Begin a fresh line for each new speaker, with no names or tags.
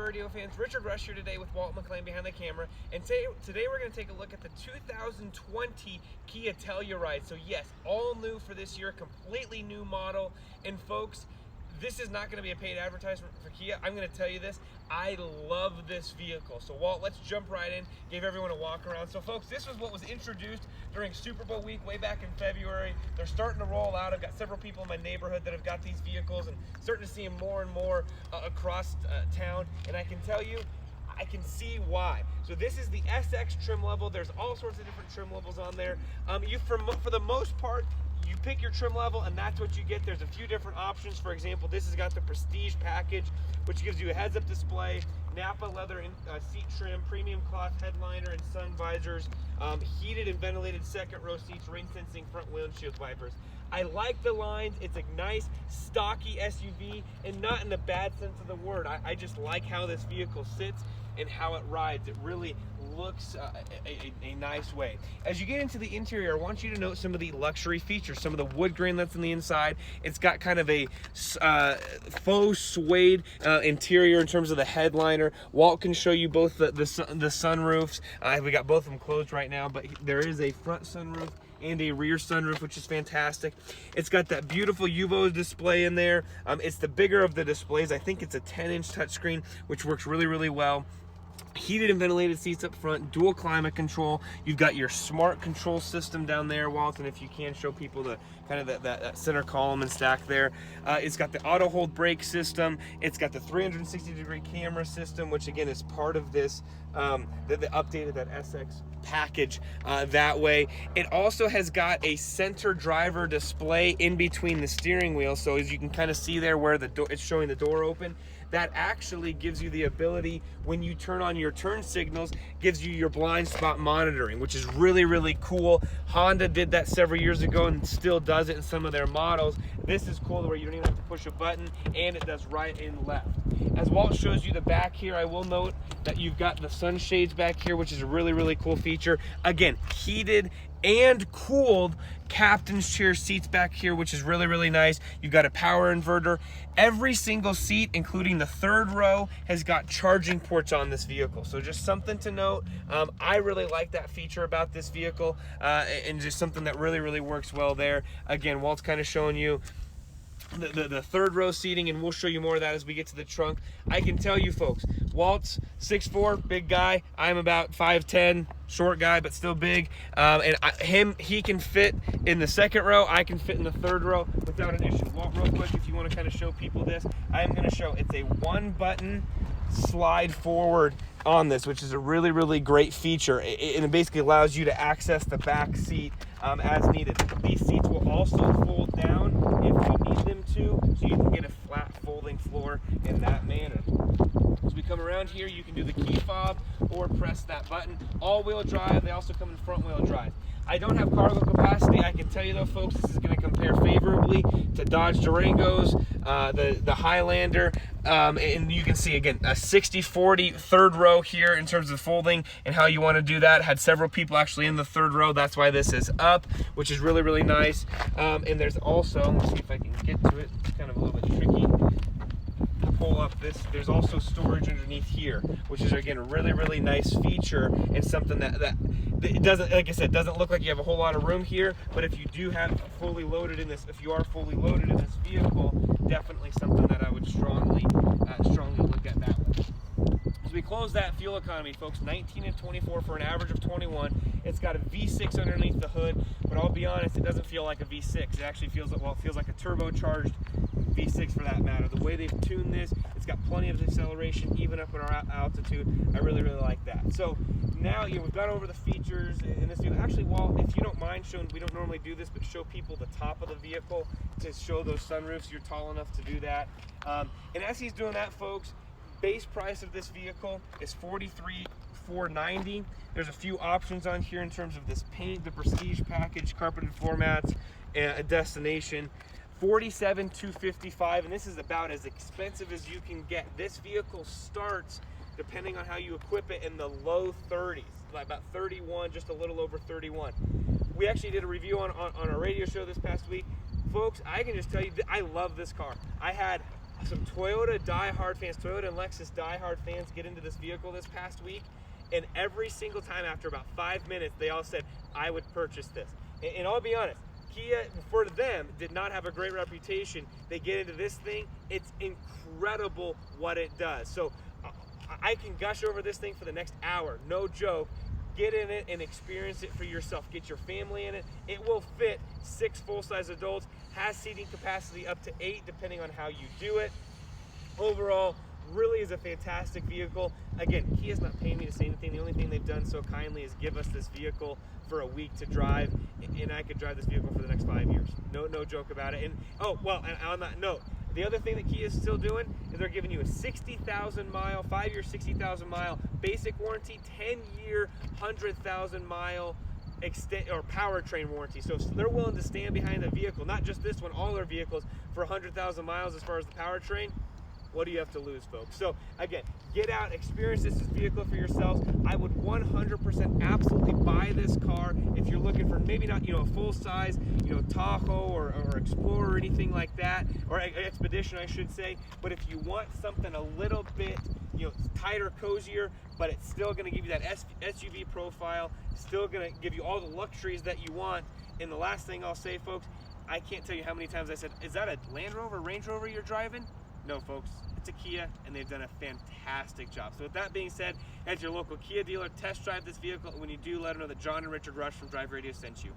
radio fans. Richard Rush here today with Walt McLean behind the camera. And today we're going to take a look at the 2020 Kia Telluride. So yes, all new for this year, completely new model. And folks, this is not going to be a paid advertisement for Kia. I'm going to tell you this. I love this vehicle. So Walt, let's jump right in, give everyone a walk around. So folks, this was what was introduced during Super Bowl week way back in February. They're starting to roll out. I've got several people in my neighborhood that have got these vehicles and starting to see them more and more across town. And I can tell you, I can see why. So this is the SX trim level. There's all sorts of different trim levels on there. For the most part, you pick your trim level and that's what you get. There's a few different options. For example, this has got the Prestige package, which gives you a heads-up display, Napa leather seat trim, premium cloth headliner and sun visors, heated and ventilated second row seats, rain sensing front windshield wipers. I like the lines. It's a nice stocky SUV, and not in the bad sense of the word. I just like how this vehicle sits and how it rides. It really looks a nice way. As you get into the interior, I want you to note some of the luxury features, some of the wood grain that's on the inside. It's got kind of a faux suede interior in terms of the headliner. Walt can show you both the sunroofs. We got both of them closed right now, but there is a front sunroof and a rear sunroof, which is fantastic. It's got that beautiful UVO display in there. It's the bigger of the displays. I think it's a 10-inch touchscreen, which works really, really well. Heated and ventilated seats up front, dual climate control. You've got your smart control system down there, Walt, and if you can show people the kind of that center column and stack there. It's got the auto hold brake system. It's got the 360-degree camera system, which again is part of this, the updated that SX package that way. It also has got a center driver display in between the steering wheel, so as you can kind of see there where the door, it's showing the door open. That actually gives you the ability, when you turn on your turn signals, gives you your blind spot monitoring, which is really, really cool. Honda did that several years ago and still does it in some of their models. This is cool where you don't even have to push a button, and it does right and left. As Walt shows you the back here, I will note that you've got the sunshades back here, which is a really, really cool feature. Again, heated and cooled captain's chair seats back here, which is really, really nice. You've got a power inverter. Every single seat, including the third row, has got charging ports on this vehicle. So just something to note. I really like that feature about this vehicle, and just something that really, really works well there. Again, Walt's kind of showing you the third row seating, and we'll show you more of that as we get to the trunk. I can tell you folks, Walt's 6'4", big guy. I'm about 5'10", short guy, but still big. He can fit in the second row. I can fit in the third row without an issue. Walt, real quick, if you want to kind of show people this, I am going to show it's a one-button slide forward on this, which is a really, really great feature. It basically allows you to access the back seat as needed. These seats will also fold down if you need them to, so you can get a flat folding floor in that manner. As we come around here, you can do the key fob or press that button. All-wheel drive. They also come in front-wheel drive. I don't have cargo capacity. I can tell you though, folks, this is going to compare favorably to Dodge Durangos, the Highlander, and you can see again a 60-40 third row here in terms of folding and how you want to do that. Had several people actually in the third row. That's why this is up, which is really, really nice. And there's also, let's see if I can get to it. It's kind of a little bit tricky to pull up this. There's also storage underneath here, which is again a really, really nice feature, and something that it doesn't, like I said, doesn't look like you have a whole lot of room here, but if you do have fully loaded in this, if you are fully loaded in this vehicle, definitely something that I would strongly look at that way. As we close that, fuel economy, folks, 19 and 24 for an average of 21. It's got a V6 underneath the hood, but I'll be honest, it doesn't feel like a V6. It actually feels like, well, it feels like a turbocharged V6 for that matter. The way they've tuned this, it's got plenty of acceleration even up at our altitude. I really, really like that. So now, we've gone over the features in this vehicle. Actually, Walt, if you don't mind showing, we don't normally do this, but show people the top of the vehicle to show those sunroofs. You're tall enough to do that. And as he's doing that, folks, base price of this vehicle is $43,490. There's a few options on here in terms of this paint, the Prestige package, carpeted floor mats, and a destination. $47,255, and this is about as expensive as you can get. This vehicle starts, depending on how you equip it, in the low 30s, like about 31, just a little over 31. We actually did a review on our radio show this past week. Folks, I can just tell you, I love this car. I had some Toyota diehard fans, Toyota and Lexus diehard fans get into this vehicle this past week, and every single time after about 5 minutes, they all said, I would purchase this. And I'll be honest, Kia, for them, did not have a great reputation. They get into this thing, it's incredible what it does. So I can gush over this thing for the next hour, no joke. Get in it and experience it for yourself. Get your family in it. It will fit 6 full-size adults, has seating capacity up to 8 depending on how you do it. Overall, really is a fantastic vehicle. Again, Kia's not paying me to say anything. The only thing they've done so kindly is give us this vehicle for a week to drive, and I could drive this vehicle for the next 5 years. No joke about it. And oh, well, and on that note, the other thing that Kia is still doing is they're giving you a 60,000 mile, 5-year, 60,000 mile basic warranty, 10-year, 100,000 mile extend or powertrain warranty. So they're willing to stand behind the vehicle, not just this one, all their vehicles for 100,000 miles as far as the powertrain. What do you have to lose, folks? So again, get out, experience this vehicle for yourselves. I would 100% absolutely buy this car if you're looking for maybe not, a full-size, Tahoe or Explorer or anything like that, or Expedition, I should say. But if you want something a little bit, tighter, cozier, but it's still going to give you that SUV profile, still going to give you all the luxuries that you want. And the last thing I'll say, folks, I can't tell you how many times I said, is that a Land Rover, Range Rover you're driving? No, folks, it's a Kia, and they've done a fantastic job. So with that being said, as your local Kia dealer, test drive this vehicle. When you do, let them know that John and Richard Rush from Drive Radio sent you.